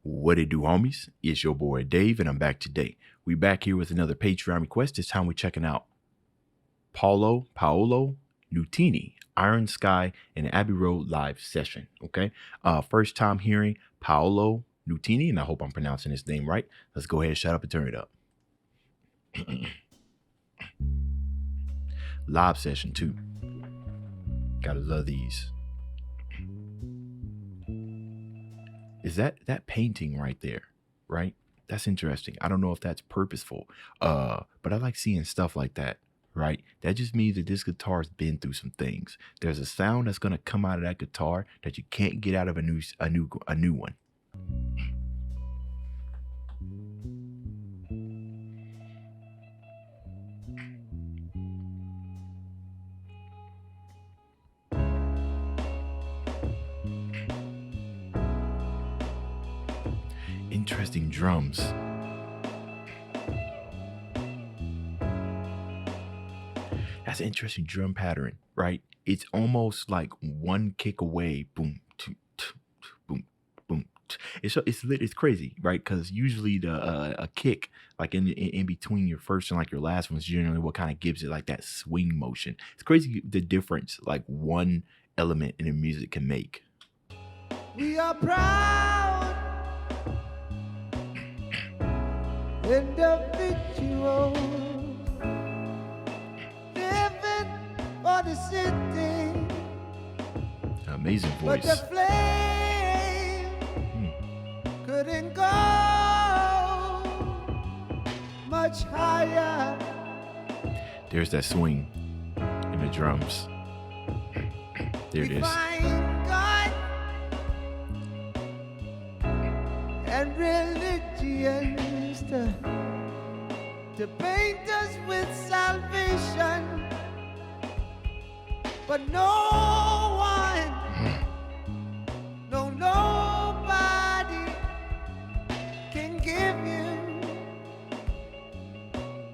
What it do, homies? It's your boy Dave, and I'm back today. We back here with another Patreon request. This time we're checking out Paolo Nutini, Iron Sky, and Abbey Road live session. Okay, first time hearing Paolo Nutini, and I hope I'm pronouncing his name right. Let's go ahead, shut up, and turn it up. Live session too. Gotta love these. Is that painting right there, right? That's interesting. I don't know if that's purposeful, but I like seeing stuff like that, right? That just means that this guitar's been through some things. There's a sound that's gonna come out of that guitar that you can't get out of a new one. Interesting drums. That's an interesting drum pattern, right? It's almost like one kick away, boom, boom, boom. It's crazy, right? Because usually a kick like in between your first and like your last one is generally what kind of gives it like that swing motion. It's crazy the difference like one element in the music can make. We are proud individuals living for the city. Amazing But voice. the flame couldn't go much higher. There's that swing in the drums. There it We is. find God and religions to paint us with salvation, but no one, nobody can give you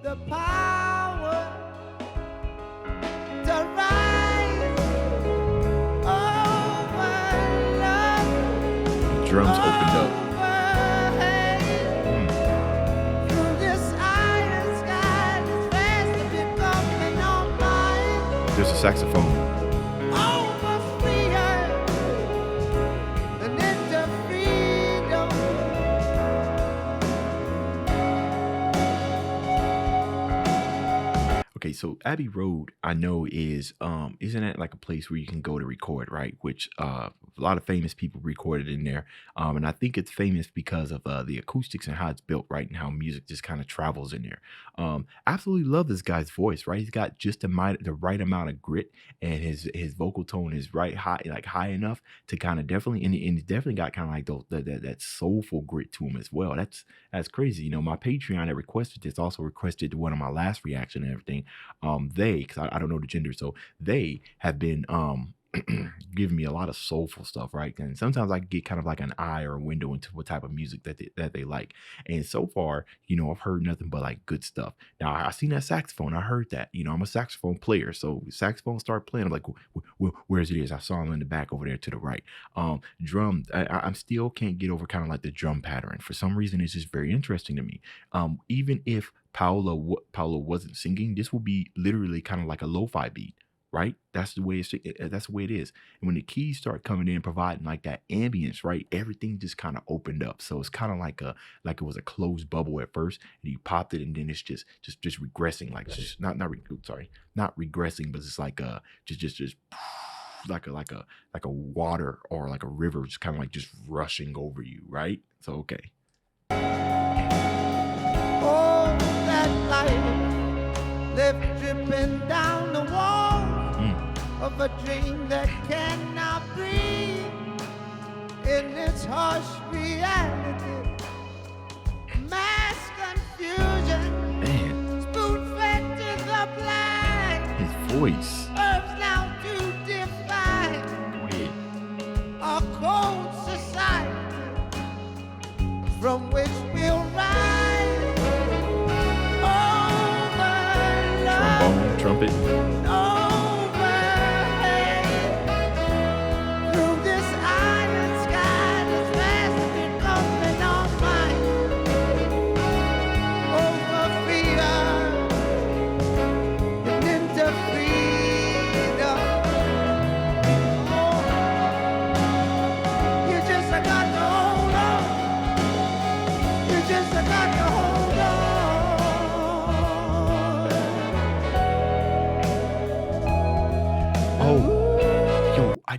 the power to rise over love. Drums opened up. There's a saxophone. Okay, so Abbey Road, I know isn't it like a place where you can go to record, right? Which a lot of famous people recorded in there, and I think it's famous because of the acoustics and how it's built, right, and how music just kind of travels in there. Absolutely love this guy's voice, right? He's got just the right amount of grit, and his vocal tone is high enough to kind of definitely, and he's definitely got kind of like that soulful grit to him as well. That's crazy. You know, my Patreon that requested this also requested one of my last reaction and everything. Because I don't know the gender, so they have been giving me a lot of soulful stuff, right? And sometimes I get kind of like an eye or a window into what type of music that they like. And so far, you know, I've heard nothing but like good stuff. Now I seen that saxophone, I heard that. You know, I'm a saxophone player, so saxophone start playing. I'm like, where's it is? I saw him in the back over there to the right. Drum. I'm still can't get over kind of like the drum pattern. For some reason, it's just very interesting to me. Even if Paolo wasn't singing, this will be literally kind of like a lo-fi beat, right? That's the way it is. And when the keys start coming in, providing like that ambience, right? Everything just kind of opened up. So it's kind of like it was a closed bubble at first, and you popped it, and then it's just regressing, like just not regressing, but it's like just like a water or like a river, just kind of like just rushing over you, right? So okay. Lift dripping down the wall of a dream that cannot breathe in its harsh reality. Mass confusion, Man, spoon-fed to the blind. his voice. Herbs now to define a cold society from which we'll rise. Trombone, trumpet. Through this iron sky that's fast becoming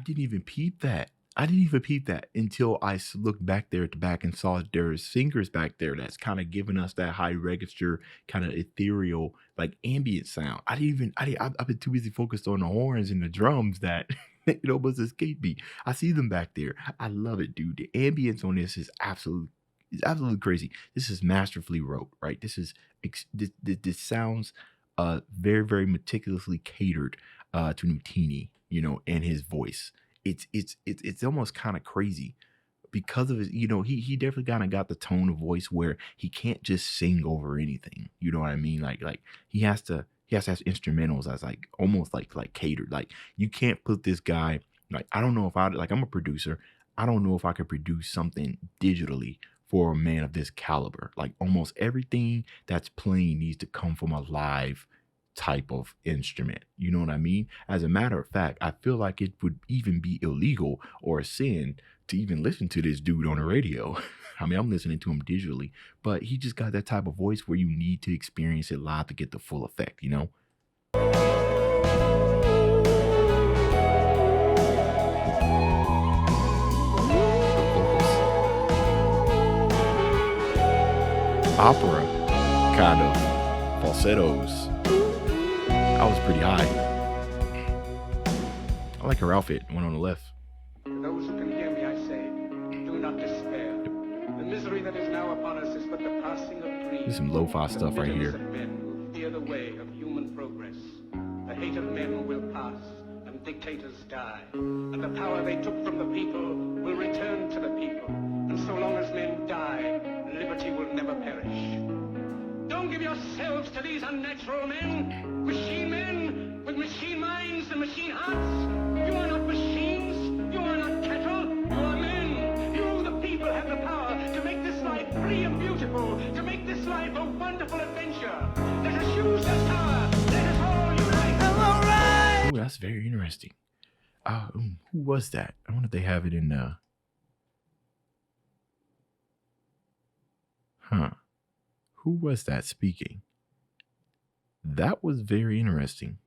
didn't even peep that. I didn't even peep that until looked back there at the back and saw there's singers back there that's kind of giving us that high register, kind of ethereal, like ambient sound. I didn't even, I didn't, I've been too busy focused on the horns and the drums that it almost escaped me. I see them back there. I love it, dude. The ambience on this is absolutely crazy. This is masterfully wrote, right? This is this sounds very very meticulously catered to Nutini, and his voice. It's almost kind of crazy because of his, he definitely kind of got the tone of voice where he can't just sing over anything. You know what I mean? Like he has to have instrumentals as like almost like catered. Like you can't put this guy, like I don't know if I'm a producer. I don't know if I could produce something digitally for a man of this caliber. Like almost everything that's playing needs to come from a live type of instrument. You know what I mean? As a matter of fact, I feel like it would even be illegal or a sin to even listen to this dude on the radio. I mean, I'm listening to him digitally, but he just got that type of voice where you need to experience it live to get the full effect, Opera kind of falsettos. I was pretty high. I like her outfit, one on the left. To those who can hear me, I say, do not despair. The misery that is now upon us is but the passing of dreams. There's some lo-fi stuff right here. The men who fear the way of human progress. The hate of men will pass, and dictators die. And the power they took from the people will return to the people. And so long as men die, liberty will never perish. Don't give yourselves to these unnatural men, with machine minds and machine hearts. You are not machines, you are not cattle, you are men. You, the people, have the power to make this life free and beautiful, to make this life a wonderful adventure. Let us use this power, let us all unite. I'm alright. Oh, that's very interesting. Who was that? I wonder if they have it in Who was that speaking? That was very interesting.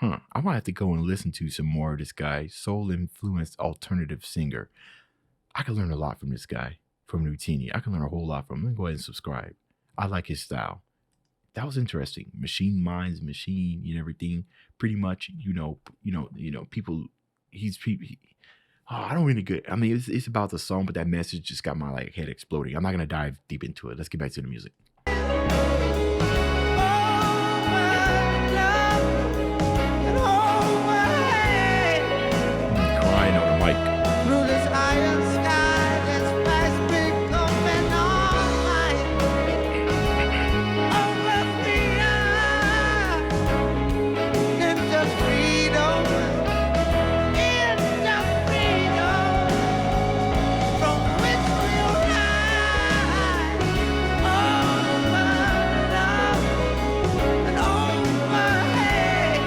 I might have to go and listen to some more of this guy, soul-influenced alternative singer. I can learn a lot from this guy, from Nutini. I can learn a whole lot from him. Let me go ahead and subscribe. I like his style. That was interesting. Machine minds, machine, everything. Pretty much, people. I don't really good. I mean, it's about the song, but that message just got my head exploding. I'm not gonna dive deep into it. Let's get back to the music. Crying on the mic. Through this iron sky, this fast becoming all mine. Over freedom, into freedom, from which we'll rise. Over love and over hate.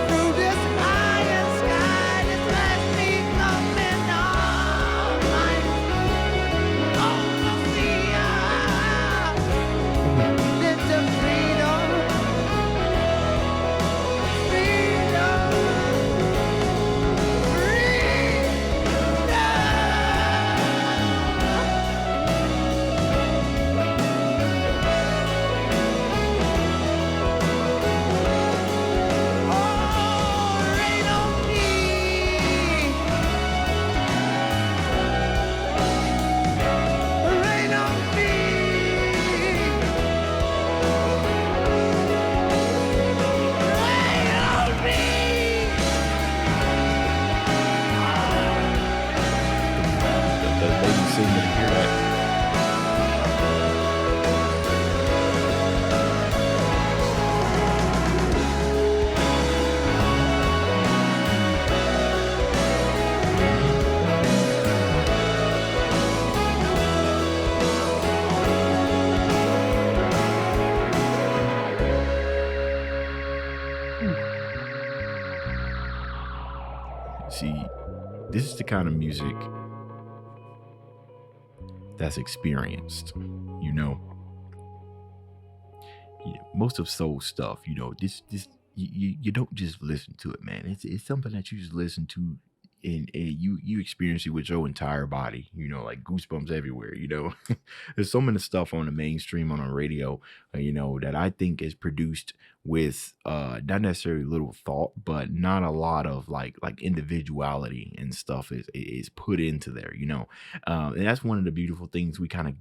Through this iron sky, this fast becoming all mine. Over freedom, into freedom, rain on me, rain on me, rain on me. The lady singing, you hear that? See, this is the kind of music that's experienced, Yeah, most of soul stuff, you don't just listen to it, man. It's something that you just listen to, and you experience it with your entire body. Like goosebumps everywhere. There's so many stuff on the mainstream on the radio, that I think is produced with not necessarily little thought, but not a lot of like individuality and stuff is put into there. And that's one of the beautiful things we kind of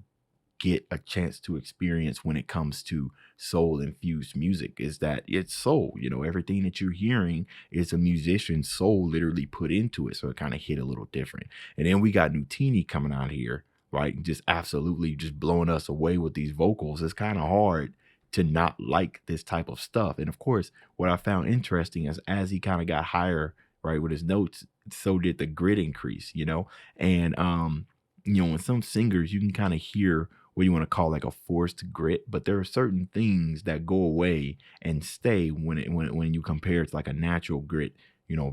get a chance to experience when it comes to soul infused music, is that it's soul. Everything that you're hearing is a musician's soul literally put into it, so it kind of hit a little different. And then we got Nutini coming out here, right, just absolutely just blowing us away with these vocals. It's kind of hard to not like this type of stuff. And of course, what I found interesting is as he kind of got higher, right, with his notes, so did the grit increase. And in some singers you can kind of hear what you want to call like a forced grit, but there are certain things that go away and stay when you compare it to like a natural grit,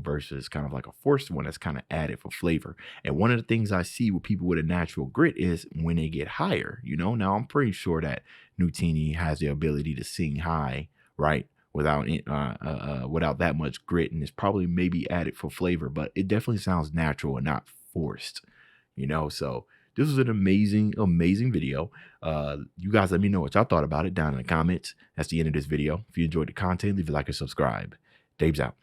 versus kind of like a forced one that's kind of added for flavor. And one of the things I see with people with a natural grit is when they get higher. Now I'm pretty sure that Nutini has the ability to sing high, right, without that much grit, and it's probably maybe added for flavor, but it definitely sounds natural and not forced. So this was an amazing, amazing video. You guys let me know what y'all thought about it down in the comments. That's the end of this video. If you enjoyed the content, leave a like and subscribe. Dave's out.